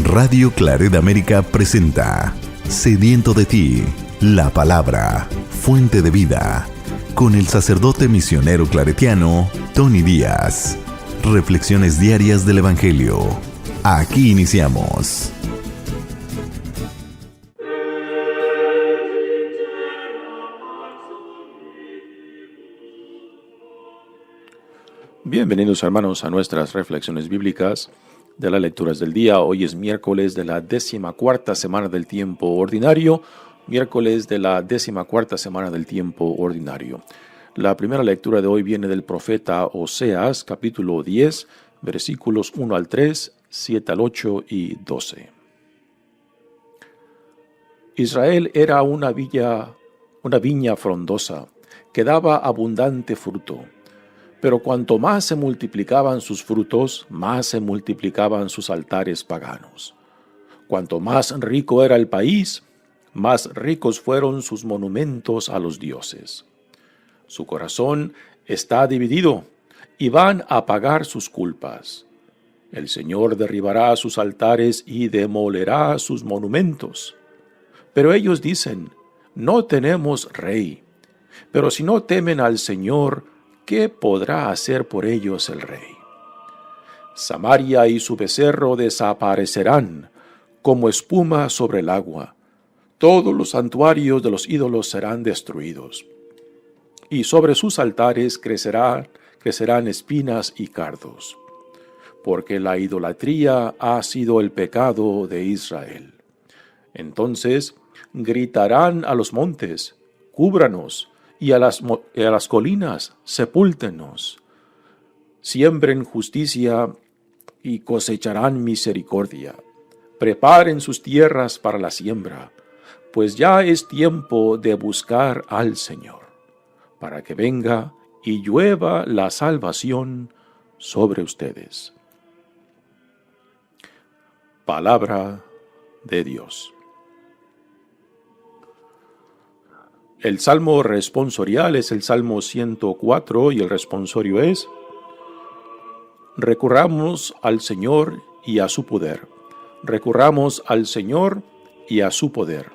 Radio Claret América presenta Sediento de ti, la palabra, fuente de vida, con el sacerdote misionero claretiano Tony Díaz. Reflexiones diarias del Evangelio. Aquí iniciamos. Bienvenidos, hermanos, a nuestras reflexiones bíblicas de las lecturas del día. Hoy es miércoles de la 14ª semana del tiempo ordinario. La primera lectura de hoy viene del profeta Oseas, capítulo 10, versículos 1 al 3, 7 al 8 y 12. Israel era una viña frondosa que daba abundante fruto. Pero cuanto más se multiplicaban sus frutos, más se multiplicaban sus altares paganos. Cuanto más rico era el país, más ricos fueron sus monumentos a los dioses. Su corazón está dividido y van a pagar sus culpas. El Señor derribará sus altares y demolerá sus monumentos. Pero ellos dicen, no tenemos rey. Pero si no temen al Señor, ¿qué podrá hacer por ellos el rey? Samaria y su becerro desaparecerán como espuma sobre el agua. Todos los santuarios de los ídolos serán destruidos. Y sobre sus altares crecerán espinas y cardos. Porque la idolatría ha sido el pecado de Israel. Entonces gritarán a los montes, cúbranos, y a las colinas, sepúltenos. Siembren justicia y cosecharán misericordia. Preparen sus tierras para la siembra, pues ya es tiempo de buscar al Señor, para que venga y llueva la salvación sobre ustedes. Palabra de Dios. El salmo responsorial es el Salmo 104 y el responsorio es: recurramos al Señor y a su poder. Recurramos al Señor y a su poder.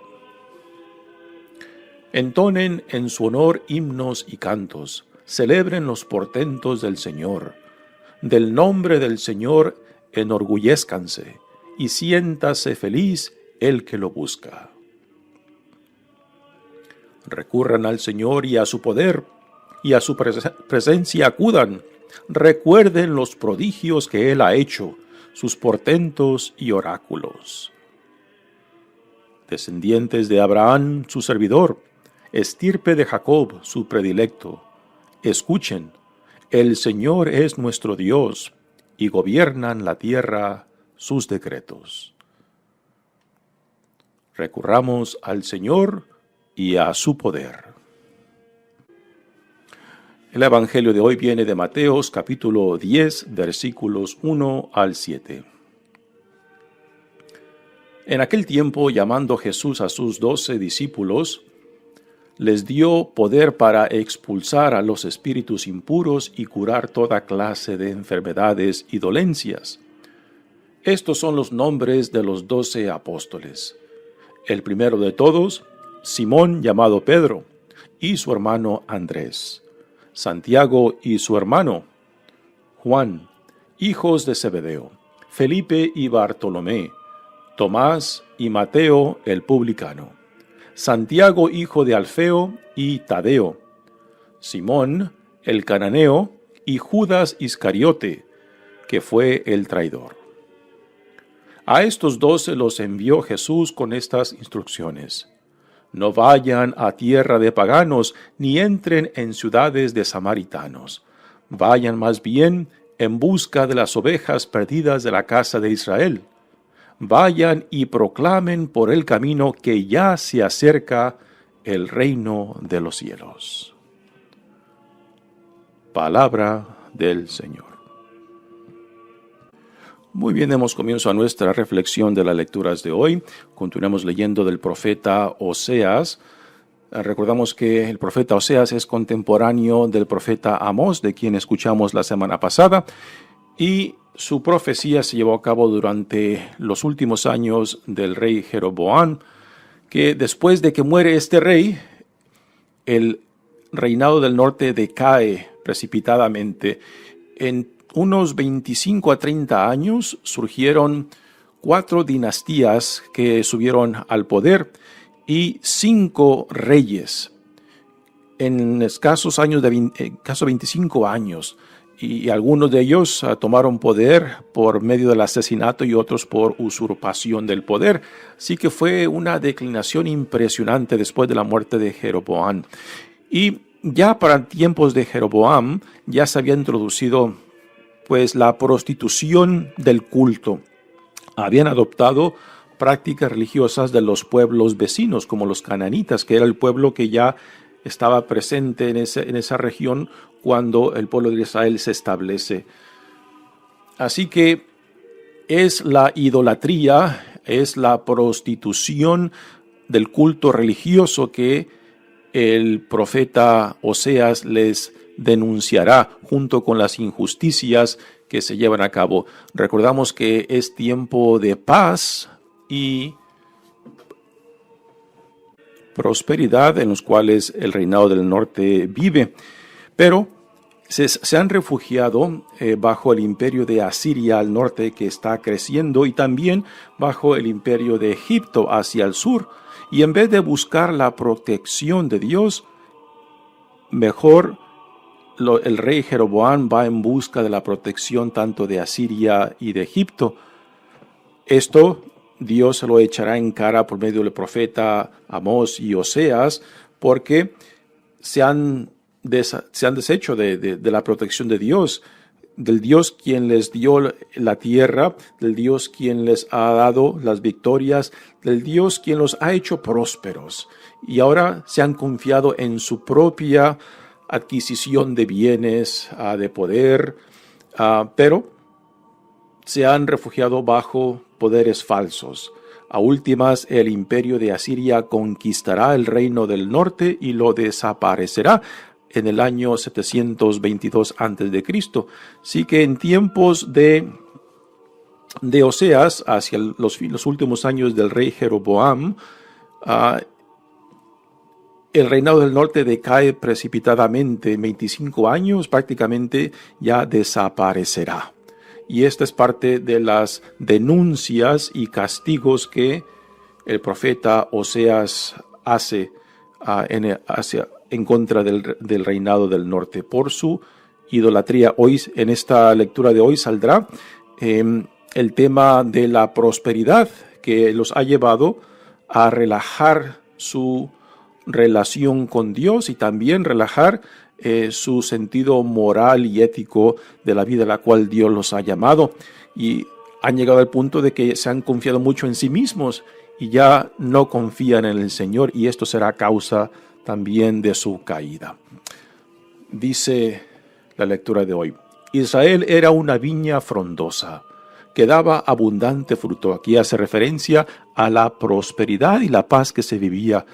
Entonen en su honor himnos y cantos. Celebren los portentos del Señor. Del nombre del Señor enorgullézcanse y siéntase feliz el que lo busca. Recurran al Señor y a su poder, y a su presencia acudan. Recuerden los prodigios que Él ha hecho, sus portentos y oráculos. Descendientes de Abraham, su servidor, estirpe de Jacob, su predilecto. Escuchen, el Señor es nuestro Dios, y gobiernan la tierra sus decretos. Recurramos al Señor y a su poder. El Evangelio de hoy viene de Mateos capítulo 10, versículos 1 al 7. En aquel tiempo, llamando Jesús a sus 12 discípulos, les dio poder para expulsar a los espíritus impuros y curar toda clase de enfermedades y dolencias. Estos son los nombres de los 12 apóstoles. El primero de todos, Simón llamado Pedro, y su hermano Andrés, Santiago y su hermano, Juan, hijos de Zebedeo, Felipe y Bartolomé, Tomás y Mateo el publicano, Santiago hijo de Alfeo y Tadeo, Simón el cananeo y Judas Iscariote, que fue el traidor. A estos 12 los envió Jesús con estas instrucciones: no vayan a tierra de paganos, ni entren en ciudades de samaritanos. Vayan más bien en busca de las ovejas perdidas de la casa de Israel. Vayan y proclamen por el camino que ya se acerca el reino de los cielos. Palabra del Señor. Muy bien, demos comienzo a nuestra reflexión de las lecturas de hoy. Continuamos leyendo del profeta Oseas. Recordamos que el profeta Oseas es contemporáneo del profeta Amós, de quien escuchamos la semana pasada, y su profecía se llevó a cabo durante los últimos años del rey Jeroboam, que después de que muere este rey, el reinado del norte decae precipitadamente. En unos 25 a 30 años surgieron 4 dinastías que subieron al poder y 5 reyes en escasos 25 años. Y algunos de ellos tomaron poder por medio del asesinato y otros por usurpación del poder. Así que fue una declinación impresionante después de la muerte de Jeroboam. Y ya para tiempos de Jeroboam ya se había introducido pues la prostitución del culto. Habían adoptado prácticas religiosas de los pueblos vecinos, como los cananitas, que era el pueblo que ya estaba presente en esa región cuando el pueblo de Israel se establece. Así que es la idolatría, es la prostitución del culto religioso que el profeta Oseas les denunciará junto con las injusticias que se llevan a cabo. Recordamos que es tiempo de paz y prosperidad en los cuales el reinado del norte vive, pero se han refugiado bajo el imperio de Asiria al norte, que está creciendo, y también bajo el imperio de Egipto hacia el sur, y en vez de buscar la protección de Dios, mejor el rey Jeroboam va en busca de la protección tanto de Asiria y de Egipto. Esto Dios se lo echará en cara por medio del profeta Amós y Oseas, porque se han deshecho de la protección de Dios, del Dios quien les dio la tierra, del Dios quien les ha dado las victorias, del Dios quien los ha hecho prósperos. Y ahora se han confiado en su propia adquisición de bienes, de poder, pero se han refugiado bajo poderes falsos. A últimas, el imperio de Asiria conquistará el reino del norte y lo desaparecerá en el año 722 a.C. Así que en tiempos de Oseas, hacia los últimos años del rey Jeroboam, el reinado del norte decae precipitadamente. En 25 años prácticamente ya desaparecerá. Y esta es parte de las denuncias y castigos que el profeta Oseas hace en contra del reinado del norte por su idolatría. Hoy, en esta lectura de hoy, saldrá el tema de la prosperidad que los ha llevado a relajar su relación con Dios y también relajar su sentido moral y ético de la vida a la cual Dios los ha llamado, y han llegado al punto de que se han confiado mucho en sí mismos y ya no confían en el Señor, y esto será causa también de su caída. Dice la lectura de hoy: Israel era una viña frondosa que daba abundante fruto. Aquí hace referencia a la prosperidad y la paz que se vivía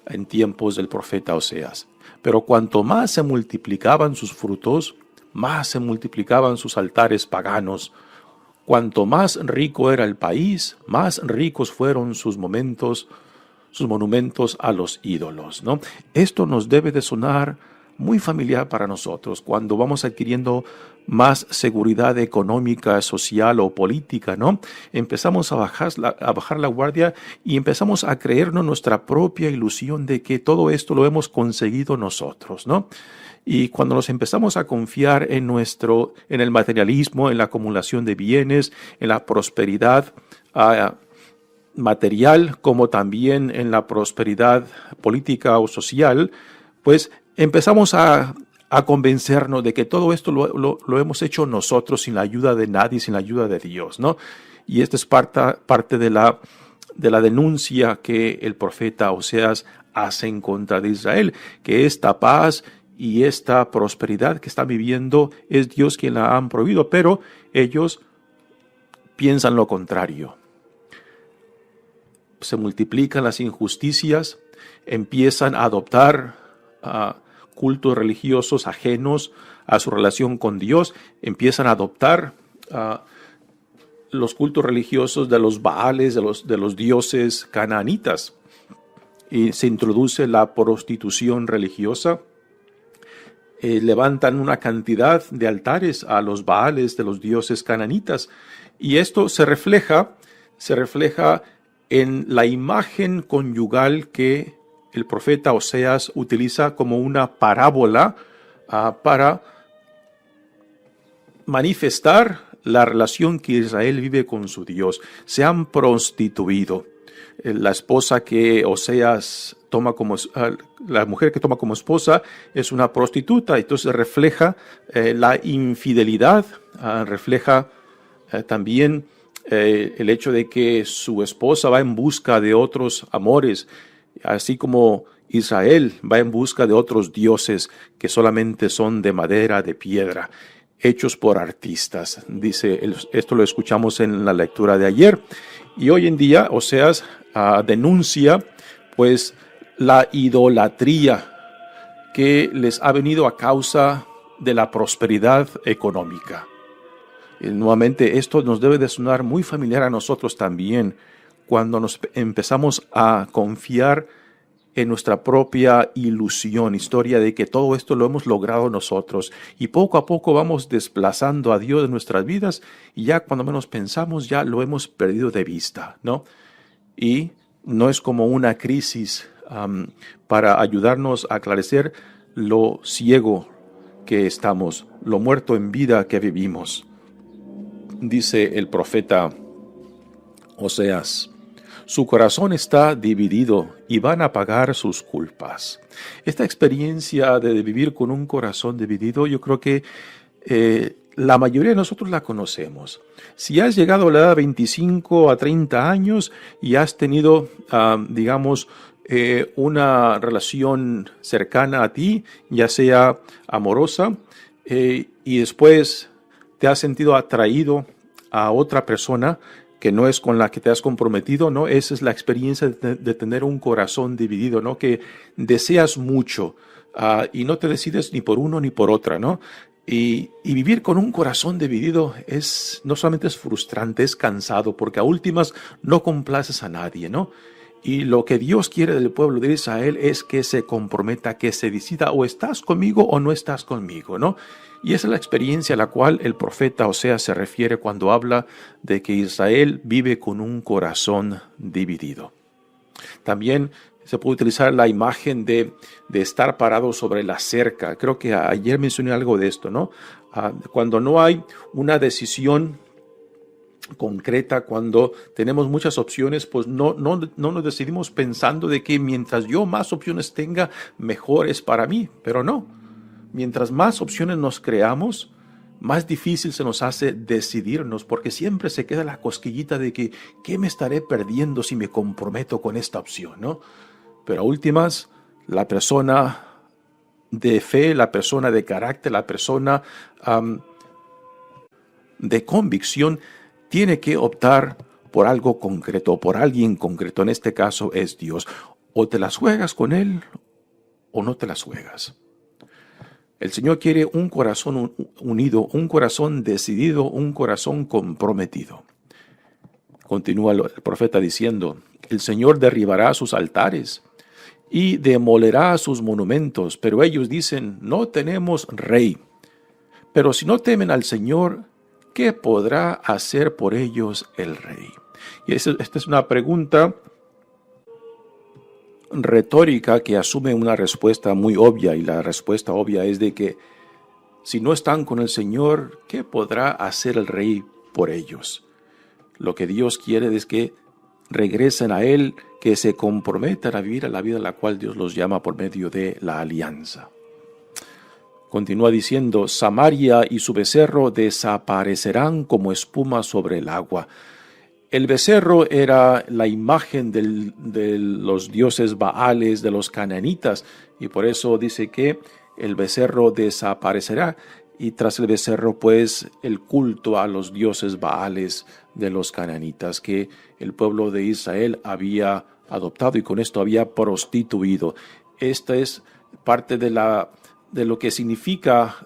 en tiempos del profeta Oseas. Pero cuanto más se multiplicaban sus frutos, más se multiplicaban sus altares paganos. Cuanto más rico era el país, más ricos fueron sus monumentos a los ídolos, ¿no? Esto nos debe de sonar muy familiar para nosotros cuando vamos adquiriendo más seguridad económica, social o política, ¿no? Empezamos a bajar la guardia y empezamos a creernos nuestra propia ilusión de que todo esto lo hemos conseguido nosotros, ¿no? Y cuando nos empezamos a confiar en el materialismo, en la acumulación de bienes, en la prosperidad material, como también en la prosperidad política o social, pues empezamos a convencernos de que todo esto lo hemos hecho nosotros sin la ayuda de nadie, sin la ayuda de Dios, ¿no? Y esta es parte de la denuncia que el profeta Oseas hace en contra de Israel, que esta paz y esta prosperidad que están viviendo es Dios quien la ha prohibido, pero ellos piensan lo contrario. Se multiplican las injusticias, empiezan a adoptar cultos religiosos ajenos a su relación con Dios, empiezan a adoptar los cultos religiosos de los Baales, de los dioses cananitas. Y se introduce la prostitución religiosa. Levantan una cantidad de altares a los Baales de los dioses cananitas. Y esto se refleja en la imagen conyugal que el profeta Oseas utiliza como una parábola para manifestar la relación que Israel vive con su Dios. Se han prostituido. La esposa que Oseas toma la mujer que toma como esposa es una prostituta, entonces refleja la infidelidad, refleja también el hecho de que su esposa va en busca de otros amores, así como Israel va en busca de otros dioses que solamente son de madera, de piedra, hechos por artistas. Dice, esto lo escuchamos en la lectura de ayer. Y hoy en día Oseas denuncia pues la idolatría que les ha venido a causa de la prosperidad económica. Y nuevamente esto nos debe de sonar muy familiar a nosotros también cuando nos empezamos a confiar en nuestra propia ilusión, historia de que todo esto lo hemos logrado nosotros y poco a poco vamos desplazando a Dios de nuestras vidas y ya cuando menos pensamos ya lo hemos perdido de vista, ¿no? Y no es como una crisis para ayudarnos a aclarecer lo ciego que estamos, lo muerto en vida que vivimos. Dice el profeta Oseas: su corazón está dividido y van a pagar sus culpas. Esta experiencia de vivir con un corazón dividido, yo creo que la mayoría de nosotros la conocemos. Si has llegado a la edad de 25 a 30 años y has tenido, una relación cercana a ti, ya sea amorosa, y después te has sentido atraído a otra persona que no es con la que te has comprometido, ¿no? Esa es la experiencia de tener un corazón dividido, ¿no? Que deseas mucho y no te decides ni por uno ni por otra, ¿no? Y vivir con un corazón dividido no solamente es frustrante, es cansado, porque a últimas no complaces a nadie, ¿no? Y lo que Dios quiere del pueblo de Israel es que se comprometa, que se decida o estás conmigo o no estás conmigo, ¿no? Y esa es la experiencia a la cual el profeta Oseas se refiere cuando habla de que Israel vive con un corazón dividido. También se puede utilizar la imagen de estar parado sobre la cerca. Creo que ayer mencioné algo de esto, ¿no? Cuando no hay una decisión concreta, cuando tenemos muchas opciones, pues no nos decidimos pensando de que mientras yo más opciones tenga, mejor es para mí, pero no. Mientras más opciones nos creamos, más difícil se nos hace decidirnos, porque siempre se queda la cosquillita de que ¿qué me estaré perdiendo si me comprometo con esta opción, ¿no? Pero a últimas, la persona de fe, la persona de carácter, la persona de convicción tiene que optar por algo concreto, por alguien concreto. En este caso es Dios. O te las juegas con Él o no te las juegas. El Señor quiere un corazón unido, un corazón decidido, un corazón comprometido. Continúa el profeta diciendo: el Señor derribará sus altares y demolerá sus monumentos, pero ellos dicen: no tenemos rey. Pero si no temen al Señor, ¿qué podrá hacer por ellos el rey? Y esta es una pregunta retórica que asume una respuesta muy obvia, y la respuesta obvia es de que si no están con el Señor, ¿qué podrá hacer el rey por ellos? Lo que Dios quiere es que regresen a Él, que se comprometan a vivir a la vida a la cual Dios los llama por medio de la alianza. Continúa diciendo: Samaria y su becerro desaparecerán como espuma sobre el agua. El becerro era la imagen de los dioses Baales, de los cananitas, y por eso dice que el becerro desaparecerá. Y tras el becerro, pues, el culto a los dioses Baales de los cananitas, que el pueblo de Israel había adoptado y con esto había prostituido. Esta es parte de lo que significa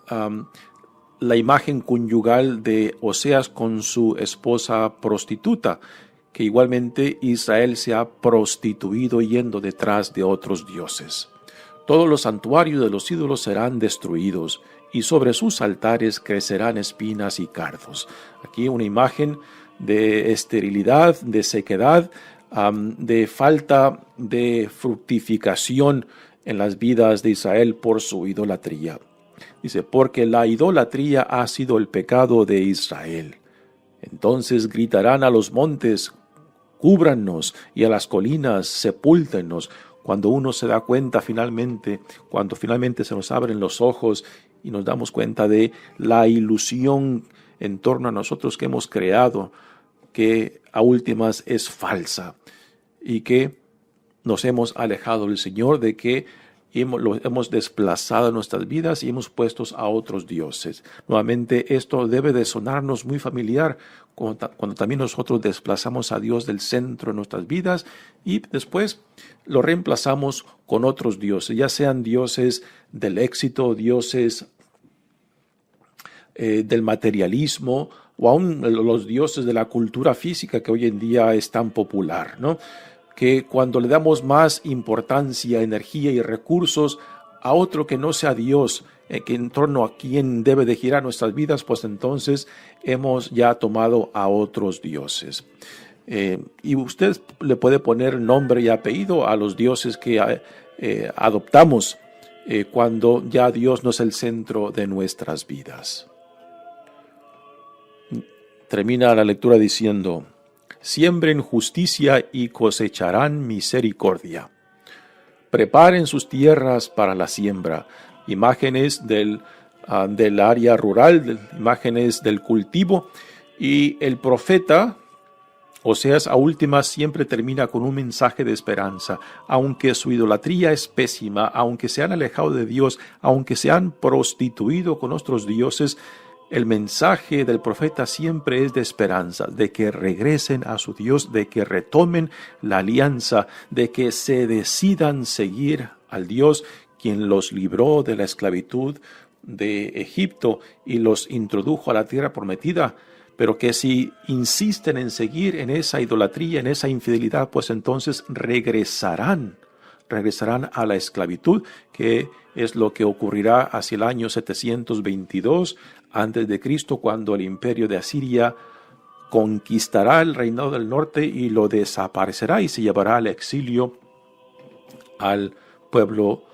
la imagen conyugal de Oseas con su esposa prostituta, que igualmente Israel se ha prostituido yendo detrás de otros dioses. Todos los santuarios de los ídolos serán destruidos, y sobre sus altares crecerán espinas y cardos. Aquí una imagen de esterilidad, de sequedad, de falta de fructificación en las vidas de Israel por su idolatría. Dice, porque la idolatría ha sido el pecado de Israel. Entonces gritarán a los montes, cúbrannos, y a las colinas, sepúltenos. Cuando uno se da cuenta cuando finalmente se nos abren los ojos y nos damos cuenta de la ilusión en torno a nosotros que hemos creado, que a últimas es falsa, y que nos hemos alejado del Señor, de que lo hemos desplazado en nuestras vidas y hemos puesto a otros dioses. Nuevamente, esto debe de sonarnos muy familiar cuando también nosotros desplazamos a Dios del centro de nuestras vidas y después lo reemplazamos con otros dioses, ya sean dioses del éxito, dioses del materialismo, o aún los dioses de la cultura física que hoy en día es tan popular, ¿no? Que cuando le damos más importancia, energía y recursos a otro que no sea Dios, que en torno a quien debe de girar nuestras vidas, pues entonces hemos ya tomado a otros dioses. Y usted le puede poner nombre y apellido a los dioses que adoptamos cuando ya Dios no es el centro de nuestras vidas. Termina la lectura diciendo: siembren justicia y cosecharán misericordia. Preparen sus tierras para la siembra. Imágenes del área rural, imágenes del cultivo. Y el profeta Oseas a últimas siempre termina con un mensaje de esperanza. Aunque su idolatría es pésima, aunque se han alejado de Dios, aunque se han prostituido con otros dioses, el mensaje del profeta siempre es de esperanza, de que regresen a su Dios, de que retomen la alianza, de que se decidan seguir al Dios quien los libró de la esclavitud de Egipto y los introdujo a la tierra prometida, pero que si insisten en seguir en esa idolatría, en esa infidelidad, pues entonces regresarán a la esclavitud, que es lo que ocurrirá hacia el año 722 antes de Cristo, cuando el imperio de Asiria conquistará el reinado del norte y lo desaparecerá y se llevará al exilio al pueblo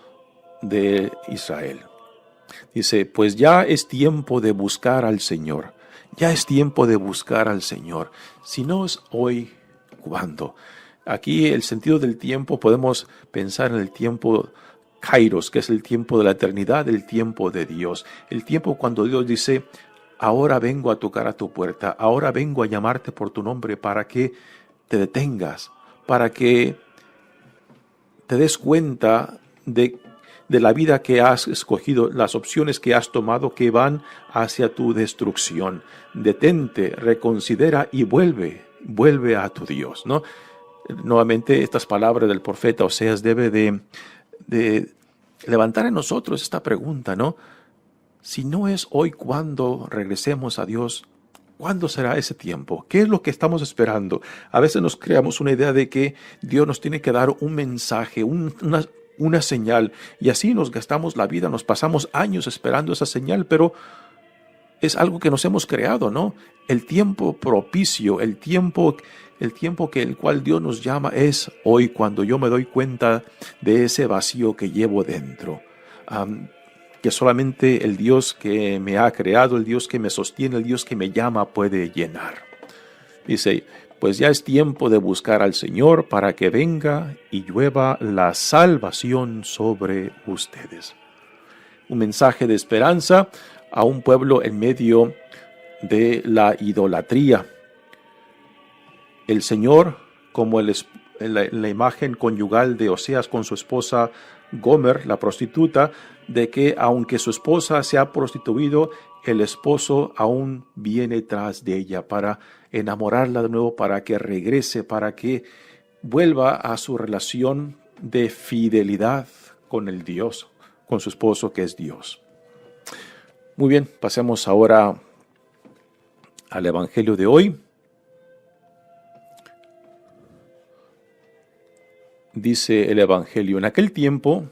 de Israel. Dice, pues ya es tiempo de buscar al Señor. Ya es tiempo de buscar al Señor. Si no es hoy, ¿cuándo? Aquí el sentido del tiempo, podemos pensar en el tiempo Kairos, que es el tiempo de la eternidad, el tiempo de Dios. El tiempo cuando Dios dice, ahora vengo a tocar a tu puerta, ahora vengo a llamarte por tu nombre para que te detengas, para que te des cuenta de la vida que has escogido, las opciones que has tomado que van hacia tu destrucción. Detente, reconsidera y vuelve a tu Dios, ¿no? Nuevamente, estas palabras del profeta Oseas debe de levantar en nosotros esta pregunta, ¿no? Si no es hoy, ¿cuándo regresemos a Dios? ¿Cuándo será ese tiempo? ¿Qué es lo que estamos esperando? A veces nos creamos una idea de que Dios nos tiene que dar un mensaje, una señal, y así nos gastamos la vida, nos pasamos años esperando esa señal, pero es algo que nos hemos creado, ¿no? El tiempo propicio, el tiempo que el cual Dios nos llama es hoy, cuando yo me doy cuenta de ese vacío que llevo dentro, que solamente el Dios que me ha creado, el Dios que me sostiene, el Dios que me llama puede llenar. Dice, pues ya es tiempo de buscar al Señor para que venga y llueva la salvación sobre ustedes. Un mensaje de esperanza a un pueblo en medio de la idolatría. El Señor, como la imagen conyugal de Oseas con su esposa Gomer, la prostituta, de que aunque su esposa se ha prostituido, el esposo aún viene tras de ella para enamorarla de nuevo, para que regrese, para que vuelva a su relación de fidelidad con el Dios, con su esposo que es Dios. Muy bien, pasemos ahora al Evangelio de hoy. Dice el Evangelio: en aquel tiempo,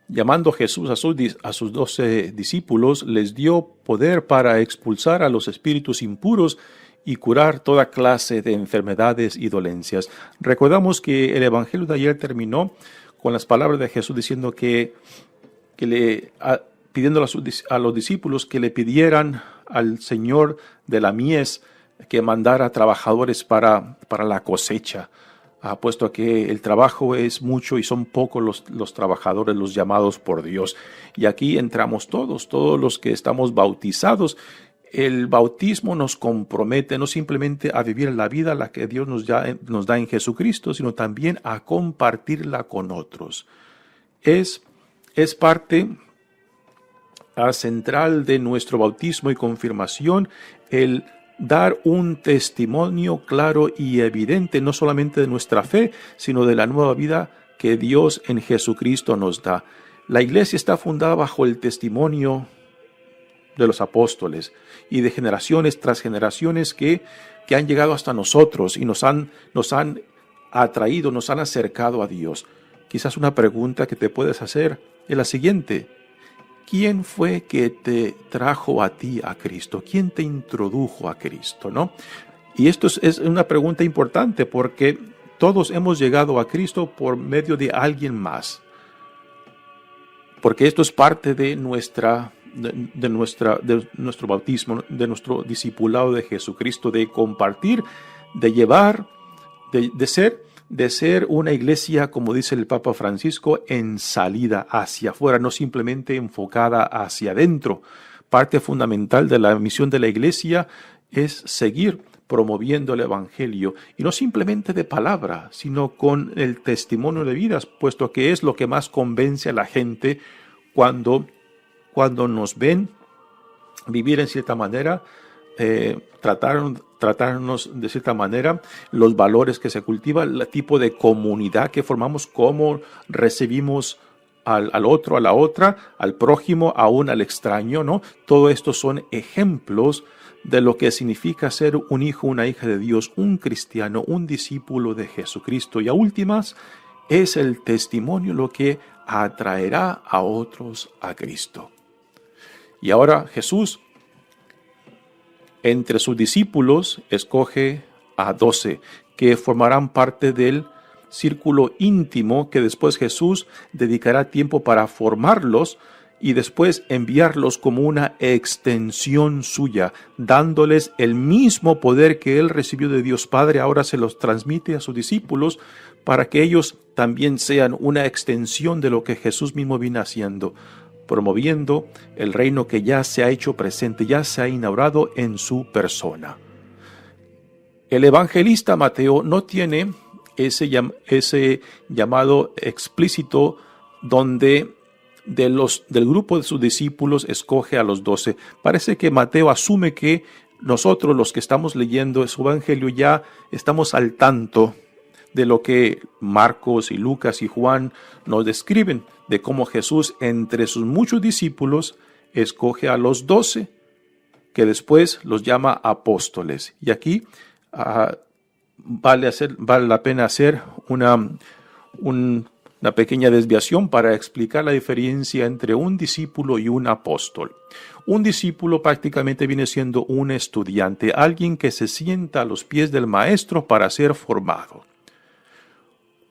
llamando Jesús a sus 12 discípulos, les dio poder para expulsar a los espíritus impuros y curar toda clase de enfermedades y dolencias. Recordamos que el Evangelio de ayer terminó con las palabras de Jesús diciendo pidiendo a los discípulos que le pidieran al Señor de la mies que mandara trabajadores para la cosecha, puesto que el trabajo es mucho y son pocos los trabajadores, los llamados por Dios. Y aquí entramos todos los que estamos bautizados. El bautismo nos compromete no simplemente a vivir la vida la que Dios nos da en Jesucristo, sino también a compartirla con otros. Es parte central de nuestro bautismo y confirmación el dar un testimonio claro y evidente, no solamente de nuestra fe, sino de la nueva vida que Dios en Jesucristo nos da. La iglesia está fundada bajo el testimonio de los apóstoles y de generaciones tras generaciones que han llegado hasta nosotros y nos han atraído, nos han acercado a Dios. Quizás una pregunta que te puedes hacer es la siguiente: ¿quién fue que te trajo a ti a Cristo? ¿Quién te introdujo a Cristo? ¿No? Y esto es una pregunta importante porque todos hemos llegado a Cristo por medio de alguien más. Porque esto es parte de nuestro bautismo, de nuestro discipulado de Jesucristo, de compartir, de llevar, de ser una iglesia, como dice el Papa Francisco, en salida hacia afuera, no simplemente enfocada hacia adentro. Parte fundamental de la misión de la iglesia es seguir promoviendo el Evangelio, y no simplemente de palabra, sino con el testimonio de vidas, puesto que es lo que más convence a la gente cuando nos ven vivir en cierta manera, tratarnos de cierta manera, los valores que se cultivan, el tipo de comunidad que formamos, cómo recibimos al otro, a la otra, al prójimo, aún al extraño, ¿no? Todo esto son ejemplos de lo que significa ser un hijo, una hija de Dios, un cristiano, un discípulo de Jesucristo. Y a últimas, es el testimonio lo que atraerá a otros a Cristo. Y ahora Jesús, entre sus discípulos, escoge a 12, que formarán parte del círculo íntimo que después Jesús dedicará tiempo para formarlos y después enviarlos como una extensión suya, dándoles el mismo poder que Él recibió de Dios Padre. Ahora se los transmite a sus discípulos para que ellos también sean una extensión de lo que Jesús mismo vino haciendo, promoviendo el reino que ya se ha hecho presente, ya se ha inaugurado en su persona. El evangelista Mateo no tiene ese llamado explícito donde del grupo de sus discípulos escoge a los 12. Parece que Mateo asume que nosotros, los que estamos leyendo su evangelio, ya estamos al tanto de lo que Marcos y Lucas y Juan nos describen, de cómo Jesús entre sus muchos discípulos escoge a los 12, que después los llama apóstoles. Y aquí vale la pena hacer una pequeña desviación para explicar la diferencia entre un discípulo y un apóstol. Un discípulo prácticamente viene siendo un estudiante, alguien que se sienta a los pies del maestro para ser formado.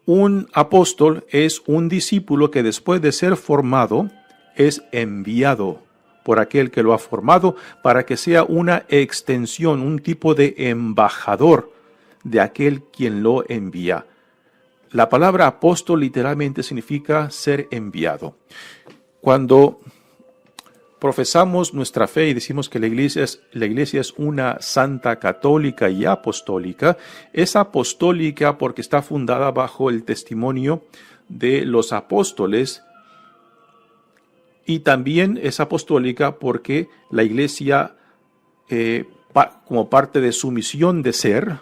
Un apóstol es un discípulo que después de ser formado es enviado por aquel que lo ha formado para que sea una extensión, un tipo de embajador de aquel quien lo envía. La palabra apóstol literalmente significa ser enviado. Cuando profesamos nuestra fe y decimos que la iglesia es una santa, católica y apostólica, es apostólica porque está fundada bajo el testimonio de los apóstoles, y también es apostólica porque la iglesia, como parte de su misión de ser,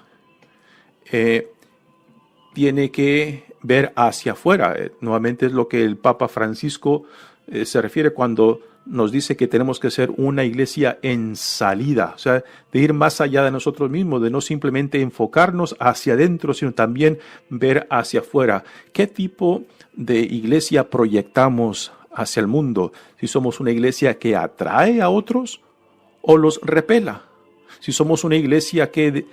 tiene que ver hacia afuera. Nuevamente es lo que el Papa Francisco se refiere cuando nos dice que tenemos que ser una iglesia en salida, o sea, de ir más allá de nosotros mismos, de no simplemente enfocarnos hacia adentro, sino también ver hacia afuera. ¿Qué tipo de iglesia proyectamos hacia el mundo? Si somos una iglesia que atrae a otros o los repela. Si somos una iglesia que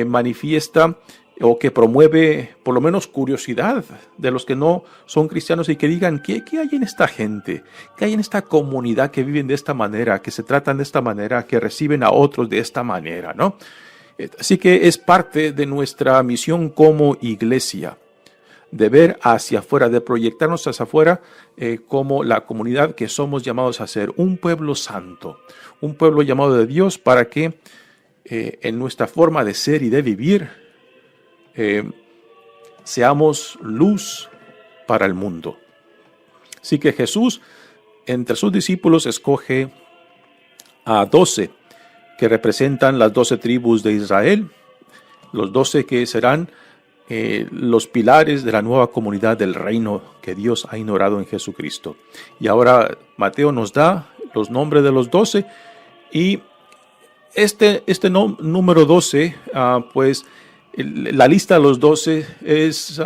manifiesta o que promueve por lo menos curiosidad de los que no son cristianos y que digan, ¿qué hay en esta gente? ¿Qué hay en esta comunidad que viven de esta manera, que se tratan de esta manera, que reciben a otros de esta manera, ¿no? Así que es parte de nuestra misión como iglesia, de ver hacia afuera, de proyectarnos hacia afuera como la comunidad que somos llamados a ser, un pueblo santo, un pueblo llamado de Dios para que en nuestra forma de ser y de vivir seamos luz para el mundo. Así que Jesús, entre sus discípulos, escoge a 12 que representan las 12 tribus de Israel, los 12 que serán los pilares de la nueva comunidad del reino que Dios ha inaugurado en Jesucristo. Y ahora Mateo nos da los nombres de los 12 y este número 12, pues la lista de los 12 es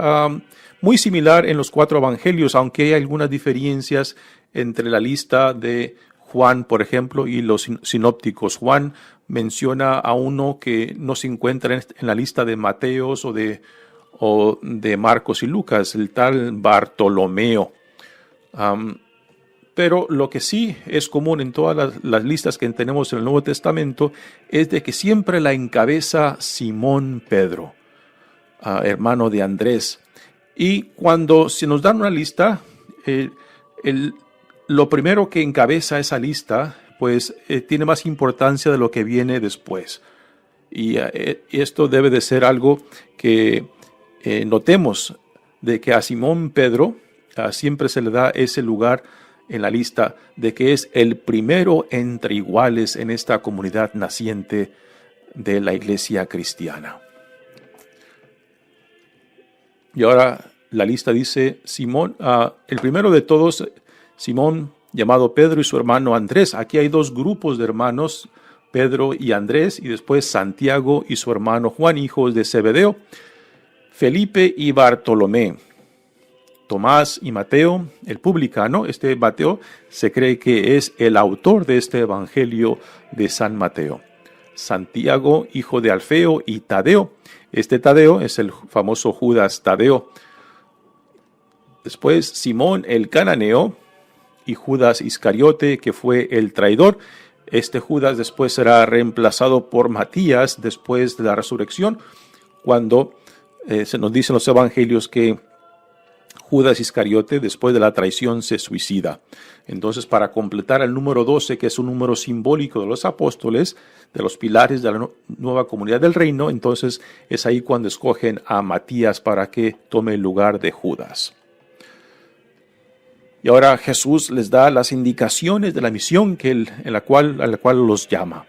muy similar en los 4 evangelios, aunque hay algunas diferencias entre la lista de Juan, por ejemplo, y los sinópticos. Juan menciona a uno que no se encuentra en la lista de Mateos o de Marcos y Lucas, el tal Bartolomeo. Pero lo que sí es común en todas las listas que tenemos en el Nuevo Testamento es de que siempre la encabeza Simón Pedro, hermano de Andrés. Y cuando se nos dan una lista, lo primero que encabeza esa lista, pues tiene más importancia de lo que viene después. Y esto debe de ser algo que notemos, de que a Simón Pedro siempre se le da ese lugar en la lista de que es el primero entre iguales en esta comunidad naciente de la iglesia cristiana. Y ahora la lista dice Simón, el primero de todos, Simón, llamado Pedro, y su hermano Andrés. Aquí hay 2 grupos de hermanos, Pedro y Andrés, y después Santiago y su hermano Juan, hijos de Zebedeo, Felipe y Bartolomé, Tomás y Mateo, el publicano. Este Mateo se cree que es el autor de este evangelio de San Mateo. Santiago, hijo de Alfeo, y Tadeo. Este Tadeo es el famoso Judas Tadeo. Después Simón el cananeo y Judas Iscariote, que fue el traidor. Este Judas después será reemplazado por Matías después de la resurrección, cuando se nos dicen los evangelios que Judas Iscariote, después de la traición, se suicida. Entonces, para completar el número 12, que es un número simbólico de los apóstoles, de los pilares de la nueva comunidad del reino, entonces es ahí cuando escogen a Matías para que tome el lugar de Judas. Y ahora Jesús les da las indicaciones de la misión a la cual los llama.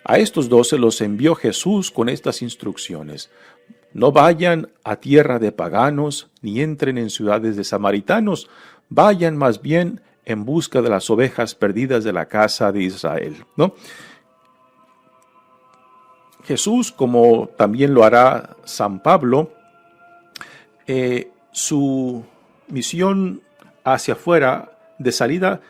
A estos 12 los envió Jesús con estas instrucciones: no vayan a tierra de paganos, ni entren en ciudades de samaritanos, vayan más bien en busca de las ovejas perdidas de la casa de Israel, ¿no? Jesús, como también lo hará San Pablo, su misión hacia afuera de salida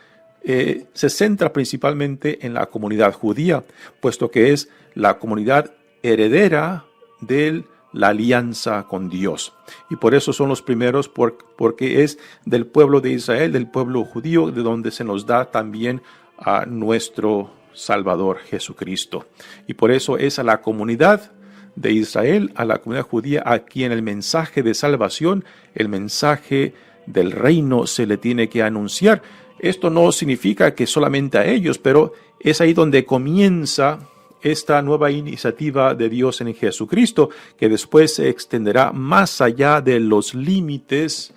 se centra principalmente en la comunidad judía, puesto que es la comunidad heredera de la alianza con Dios. Y por eso son los primeros, porque es del pueblo de Israel, del pueblo judío, de donde se nos da también a nuestro Salvador Jesucristo. Y por eso es a la comunidad de Israel, a la comunidad judía, a quien el mensaje de salvación, el mensaje del reino se le tiene que anunciar. Esto no significa que solamente a ellos, pero es ahí donde comienza esta nueva iniciativa de Dios en Jesucristo, que después se extenderá más allá de los límites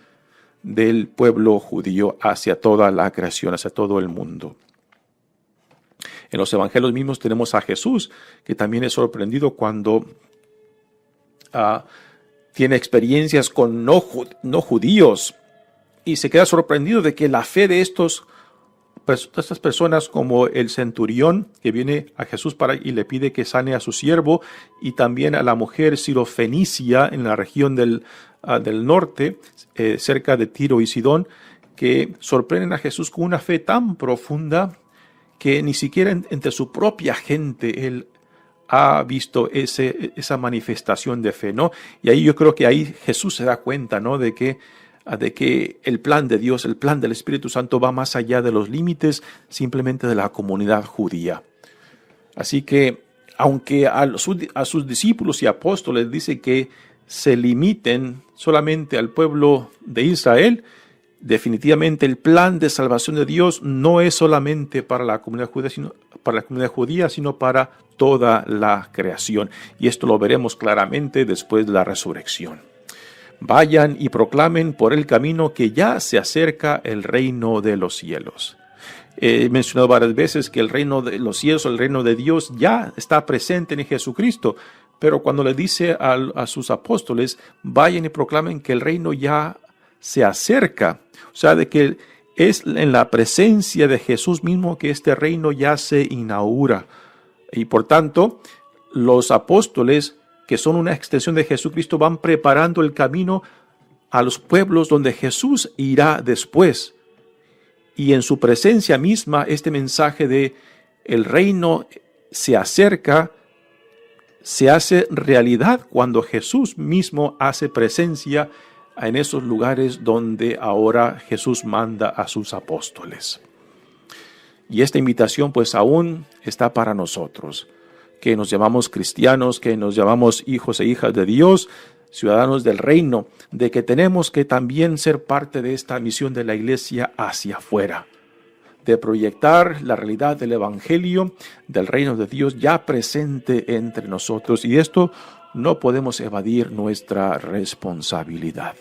del pueblo judío hacia toda la creación, hacia todo el mundo. En los evangelios mismos tenemos a Jesús, que también es sorprendido cuando tiene experiencias con no judíos, y se queda sorprendido de que la fe de estos estas personas como el centurión que viene a Jesús y le pide que sane a su siervo, y también a la mujer sirofenicia en la región del norte, cerca de Tiro y Sidón, que sorprenden a Jesús con una fe tan profunda que ni siquiera entre su propia gente él ha visto esa manifestación de fe, ¿no? Y ahí yo creo que ahí Jesús se da cuenta, ¿no? De que el plan de Dios, el plan del Espíritu Santo va más allá de los límites simplemente de la comunidad judía. Así que, aunque a sus discípulos y apóstoles dice que se limiten solamente al pueblo de Israel, definitivamente el plan de salvación de Dios no es solamente para la comunidad judía, sino para toda la creación. Y esto lo veremos claramente después de la resurrección. Vayan y proclamen por el camino que ya se acerca el reino de los cielos. He mencionado varias veces que el reino de los cielos, el reino de Dios, ya está presente en Jesucristo. Pero cuando le dice a sus apóstoles, vayan y proclamen que el reino ya se acerca, o sea, de que es en la presencia de Jesús mismo que este reino ya se inaugura. Y por tanto, los apóstoles, que son una extensión de Jesucristo, van preparando el camino a los pueblos donde Jesús irá después. Y en su presencia misma, este mensaje de el reino se acerca, se hace realidad cuando Jesús mismo hace presencia en esos lugares donde ahora Jesús manda a sus apóstoles. Y esta invitación pues aún está para nosotros, que nos llamamos cristianos, que nos llamamos hijos e hijas de Dios, ciudadanos del reino, de que tenemos que también ser parte de esta misión de la iglesia hacia afuera, de proyectar la realidad del evangelio, del reino de Dios ya presente entre nosotros. Y esto no podemos evadir nuestra responsabilidad.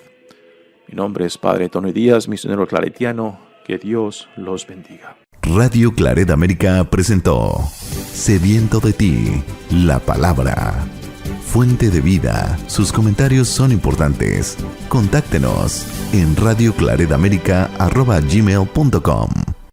Mi nombre es Padre Tony Díaz, misionero claretiano. Que Dios los bendiga. Radio Claret América presentó Sediento de ti, la palabra. Fuente de vida. Sus comentarios son importantes. Contáctenos en radioclaretamerica@gmail.com.